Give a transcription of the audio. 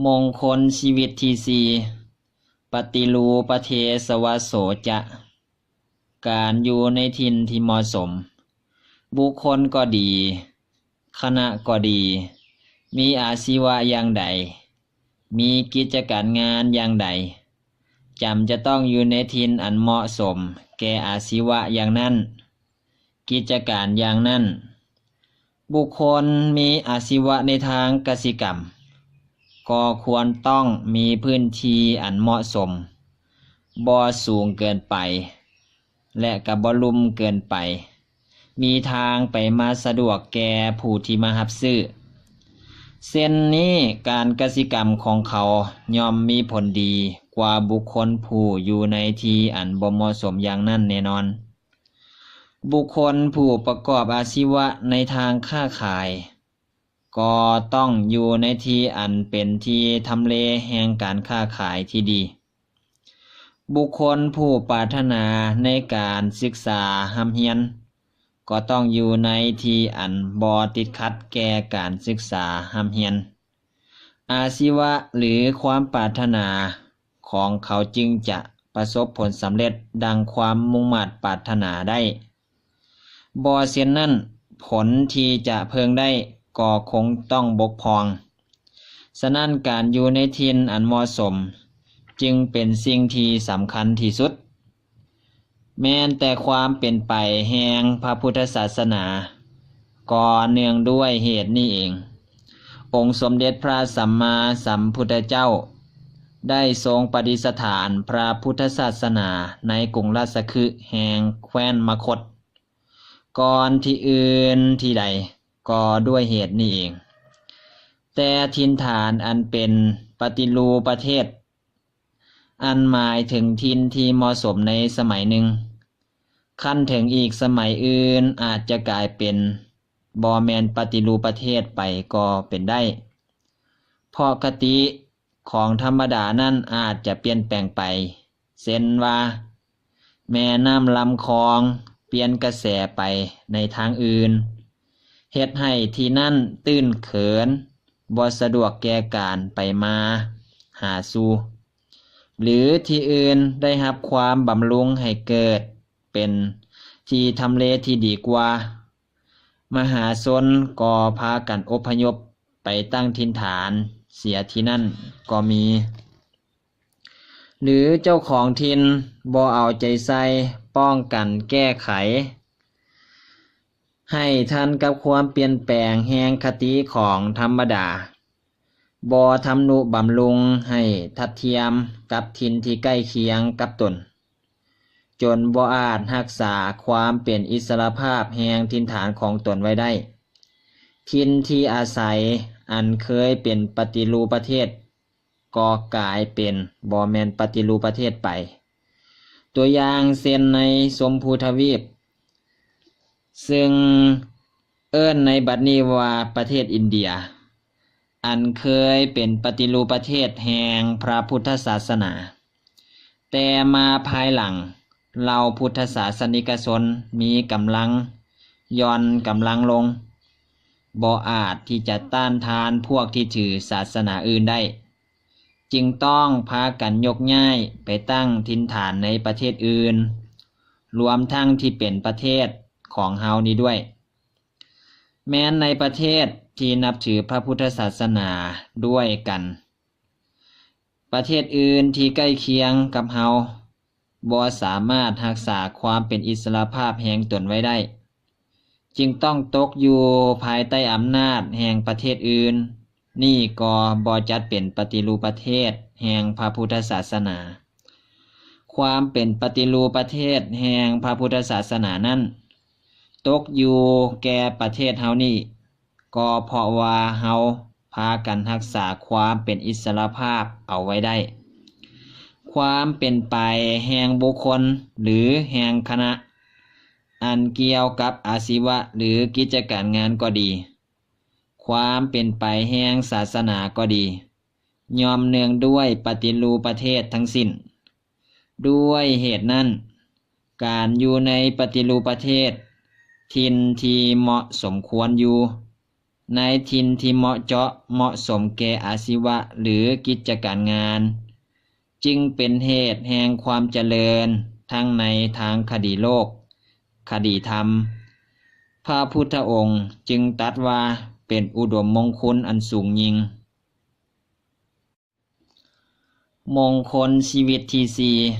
มงคลชีวิตที่สี่ปฏิรูปเทสวโสจะการอยู่ในถิ่นที่เหมาะสมบุคคลก็ดีคณะก็ดีมีอาชีวะอย่างใดมีกิจการงานอย่างใดจำจะต้องอยู่ในถิ่นอันเหมาะสมแก่อาชีวะอย่างนั้นกิจการอย่างนั้นบุคคลมีอาชีวะในทางกสิกรรมก็ควรต้องมีพื้นที่อันเหมาะสมบ่สูงเกินไปและก็บ่ลุ่มเกินไปมีทางไปมาสะดวกแก่ผู้ที่มารับซื้อเส้นนี้การกสิกรรมของเขาย่อมมีผลดีกว่าบุคคลผู้อยู่ในที่อันบ่เหมาะสมอย่างนั้นแน่นอนบุคคลผู้ประกอบอาชีวะในทางค้าขายก็ต้องอยู่ในที่อันเป็นที่ทำเลแห่งการค้าขายที่ดีบุคคลผู้ปรารถนาในการศึกษาหำเฮียนก็ต้องอยู่ในที่อันบ่ติดขัดแก่การศึกษาหำเฮียนอาชีวะหรือความปรารถนาของเขาจึงจะประสบผลสำเร็จดังความมุ่งมั่นปรารถนาได้บ่เช่นนั้นผลที่จะเพิ่งได้ก็คงต้องบกพร่องฉะนั้นการอยู่ในถิ่นอันเหมาะสมจึงเป็นสิ่งที่สำคัญที่สุดแม้แต่ความเป็นไปแห่งพระพุทธศาสนาก็เนื่องด้วยเหตุนี้เององค์สมเด็จพระสัมมาสัมพุทธเจ้าได้ทรงประดิษฐานพระพุทธศาสนาในกรุงราชคฤห์แห่งแคว้นมคธก่อนที่อื่นที่ใดก็ด้วยเหตุนี้เองแต่ถิ่นฐานอันเป็นปฏิรูปประเทศอันหมายถึงถิ่นที่เหมาะสมในสมัยหนึ่งขั้นถึงอีกสมัยอื่นอาจจะกลายเป็นบ่แม่นปฏิรูปประเทศไปก็เป็นได้เพราะคติของธรรมดานั้นอาจจะเปลี่ยนแปลงไปเช่นว่าแม่น้ำลำคลองเปลี่ยนกระแสไปในทางอื่นเฮ็ดให้ที่นั่นตื้นเขินบ่สะดวกแก่การไปมาหาสู่หรือที่อื่นได้รับความบำรุงให้เกิดเป็นที่ทำเลที่ดีกว่ามหาชนก็พากันอพยพไปตั้งถิ่นฐานเสียที่นั่นก็มีหรือเจ้าของถิ่นบ่เอาใจใส่ป้องกันแก้ไขให้ทันกับความเปลี่ยนแปลงแห่งคติของธรรมดาบ่ทำนุบำรุงให้ทัดเทียมกับถิ่นที่ใกล้เคียงกับตนจนบ่อาจรักษาความเป็นอิสรภาพแห่งถิ่นฐานของตนไว้ได้ถิ่นที่อาศัยอันเคยเป็นปฏิรูปประเทศก็กลายเป็นบ่แม่นปฏิรูปประเทศไปตัวอย่างเช่นในชมพูทวีปซึ่งเอิ้นในบัดนี้ว่าประเทศอินเดียอันเคยเป็นปฏิรูปประเทศแห่งพระพุทธศาสนาแต่มาภายหลังเหล่าพุทธศาสนิกชนมีกำลังย่อนกำลังลงบ่อาจที่จะต้านทานพวกที่ถือศาสนาอื่นได้จึงต้องพากันยกย้ายไปตั้งถิ่นฐานในประเทศอื่นรวมทั้งที่เป็นประเทศของเฮานี้ด้วยแม้นในประเทศที่นับถือพระพุทธศาสนาด้วยกันประเทศอื่นที่ใกล้เคียงกับเฮาบ่สามารถรักษาความเป็นอิสรภาพแห่งตนไว้ได้จึงต้องตกอยู่ภายใต้อำนาจแห่งประเทศอื่นนี่ก็บ่จัดเป็นปฏิรูปประเทศแห่งพระพุทธศาสนาความเป็นปฏิรูปประเทศแห่งพระพุทธศาสนานั้นตกอยู่แก่ประเทศเฮานี่ก็เพราะว่าเฮาพากันรักษาความเป็นอิสรภาพเอาไว้ได้ความเป็นไปแห่งบุคคลหรือแห่งคณะอันเกี่ยวกับอาชีวะหรือกิจการงานก็ดีความเป็นไปแห่งศาสนาก็ดีย่อมเนื่องด้วยปฏิรูปประเทศทั้งสิ้นด้วยเหตุนั้นการอยู่ในปฏิรูปประเทศถิ่นที่เหมาะสมควรอยู่ ในถิ่นที่เหมาะเจาะเหมาะสมแก่อาชีวะหรือกิจการงานจึงเป็นเหตุแห่งความเจริญทั้งในทางคดีโลกคดีธรรมพระพุทธองค์จึงตรัสว่าเป็นอุดมมงคลอันสูงยิ่งมงคลชีวิตที่สี่